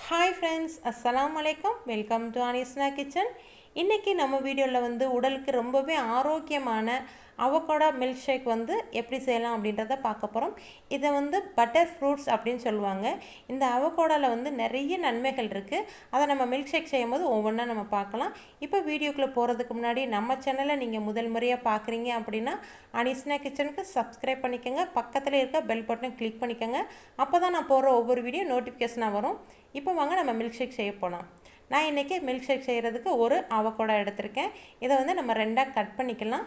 Hi friends, Assalamu alaikum. Welcome to Anish kitchen. இன்னைக்கு நம்ம வீடியோல உடலுக்கு ரொம்பவே ஆரோக்கியமான அவகோடா மில்க் ஷேக் எப்படி செய்யலாம் அப்படின்றத பார்க்க போறோம். இத பட்டர் ஃப்ரூட்ஸ் அப்படினு சொல்வாங்க. இந்த அவகோடால நிறைய நன்மைகள் இருக்கு. அத நம்ம மில்க் ஷேக் செய்யும்போது ஒவ்வொண்ணா நம்ம பார்க்கலாம். இப்போ வீடியோக்குள்ள போறதுக்கு முன்னாடி நம்ம சேனலை நீங்க முதல் முறையா பார்க்கறீங்க அப்படினா அனிஷ் கிச்சனுக்கு சப்ஸ்கிரைப் பண்ணிக்கங்க. பக்கத்துல இருக்க பெல் பட்டனை கிளிக் பண்ணிக்கங்க. அப்பதான் நான் போற ஒவ்வொரு வீடியோ நோட்டிஃபிகேஷனா வரும். இப்போ வாங்க நம்ம மில்க் ஷேக் செய்ய போலாம். நான் இன்னைக்கு மில்க் ஷேக் செய்யறதுக்கு ஒரு அவகோடா எடுத்துர்க்கேன். இத நம்ம ரெண்டா கட் பண்ணிக்கலாம்.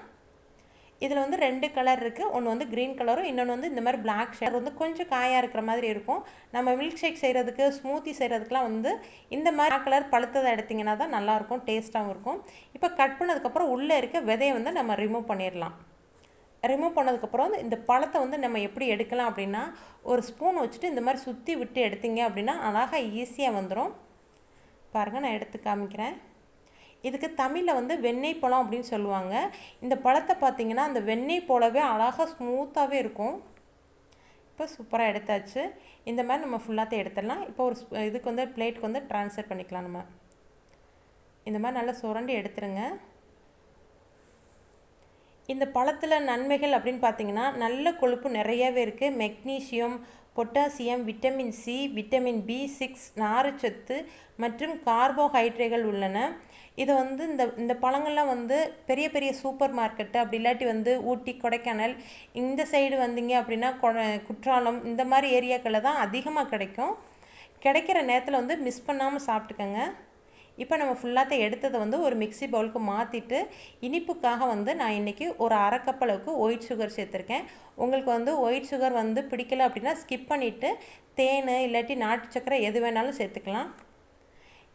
இதுல ரெண்டு கலர் இருக்கு. ஒன்னு green கலரும் இன்னொன்னு இந்த மாதிரி black ஷேட் கொஞ்சம் காயா இருக்கிற மாதிரி இருக்கும். நம்ம மில்க் ஷேக் செய்யறதுக்கு ஸ்மூத்தி செய்யறதுக்குலாம் இந்த மாதிரி கலர் பழுத்தத எடுத்தீங்கன்னா தான் நல்லா இருக்கும், டேஸ்டாவும் இருக்கும். இப்போ கட் பண்ணதுக்கு அப்புறம் உள்ள இருக்க விதையை நம்ம ரிமூவ் பண்ணிரலாம். ரிமூவ் பண்ணதுக்கு அப்புறம் இந்த பழத்தை நம்ம எப்படி எடுக்கலாம் அப்படினா ஒரு ஸ்பூன் வச்சிட்டு இந்த மாதிரி சுத்தி விட்டு எடுத்தீங்க அப்படினா அழகா ஈஸியா வந்துரும். பாருங்க நான் எடுத்து காமிக்கிறேன். இதுக்கு தமிழ்ல வெண்ணெய் பழம் அப்படினு சொல்லுவாங்க. இந்த பழத்தை பாத்தீங்கன்னா அந்த வெண்ணெய் போலவே அழகா ஸ்மூத்தாவே இருக்கும். இப்போ சூப்பரா எடுத்தாச்சு. இந்த மாதிரி நம்ம ஃபுல்லாத்தை எடுத்துடலாம். இப்போ ஒரு இதுக்கு பிளேட்க்கு ட்ரான்ஸ்ஃபர் பண்ணிக்கலாம் நம்ம. இந்த மாதிரி நல்லா சுரண்டி எடுத்துருங்க. இந்த பழத்துல நன்மைகள் அப்படினு பாத்தீங்கன்னா நல்ல கொழுப்பு நிறையவே இருக்கு. Magnesium, potassium, vitamin C, vitamin B6, நார்ச்சத்து மற்றும் கார்போஹைட்ரேட்டுகள் உள்ளன. இது இந்த பழங்கள்லாம் பெரிய பெரிய சூப்பர் மார்க்கெட் அப்படி இல்லாட்டி ஊட்டி, கொடைக்கானல் இந்த சைடு வந்தீங்க அப்படினா குற்றாலம் இந்த மாதிரி ஏரியாக்கள்ல தான் அதிகமா கிடைக்கும். கிடைக்கிற நேரத்துல மிஸ் பண்ணாம சாப்பிட்டுக்கங்க. இப்போ நம்ம ஃபுல்லாத்தை எடுத்ததை ஒரு மிக்ஸி பவுலுக்கு மாற்றிட்டு இனிப்புக்காக நான் இன்றைக்கி ஒரு அரை கப் அளவுக்கு ஒயிட் சுகர் சேர்த்துருக்கேன். உங்களுக்கு ஒயிட் சுகர் பிடிக்கல அப்படின்னா ஸ்கிப் பண்ணிவிட்டு தேன் இல்லாட்டி நாட்டு சக்கரை எது வேணாலும் சேர்த்துக்கலாம்.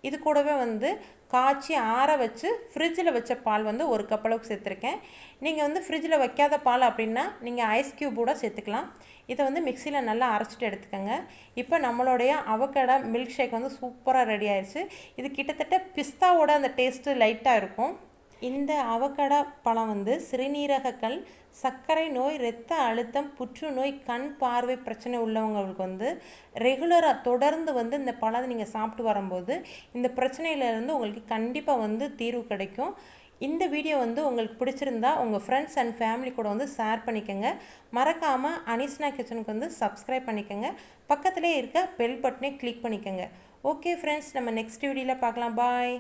இது கூடவே காய்ச்சி ஆற வச்சு ஃப்ரிட்ஜில் வச்ச பால் ஒரு கப் அளவுக்கு சேர்த்துருக்கேன். நீங்கள் ஃப்ரிட்ஜில் வைக்காத பால் அப்படின்னா நீங்கள் ஐஸ் க்யூப் கூட சேர்த்துக்கலாம். இதை மிக்சியில் நல்லா அரைச்சிட்டு எடுத்துக்கோங்க. இப்போ நம்மளுடைய அவகோடா மில்க் ஷேக் சூப்பராக ரெடி ஆயிடுச்சு. இது கிட்டத்தட்ட பிஸ்தாவோட அந்த டேஸ்ட்டு லைட்டாக இருக்கும். இந்த அவகோடா பழம் சிறுநீரகக்கல், சர்க்கரை நோய், இரத்த அழுத்தம், புற்றுநோய், கண் பார்வை பிரச்சனை உள்ளவங்களுக்கு ரெகுலராக தொடர்ந்து இந்த பழத்தை நீங்கள் சாப்பிட்டு வரும்போது இந்த பிரச்சனையிலேருந்து உங்களுக்கு கண்டிப்பாக தீர்வு கிடைக்கும். இந்த வீடியோ உங்களுக்கு பிடிச்சிருந்தா உங்கள் ஃப்ரெண்ட்ஸ் அண்ட் ஃபேமிலி கூட ஷேர் பண்ணிக்கோங்க. மறக்காமல் அனிஷ் கிச்சனுக்கு சப்ஸ்கிரைப் பண்ணிக்கோங்க. பக்கத்திலே இருக்க பெல் பட்டனை கிளிக் பண்ணிக்கோங்க. ஓகே ஃப்ரெண்ட்ஸ், நம்ம நெக்ஸ்ட் வீடியோவில் பார்க்கலாம். பாய்.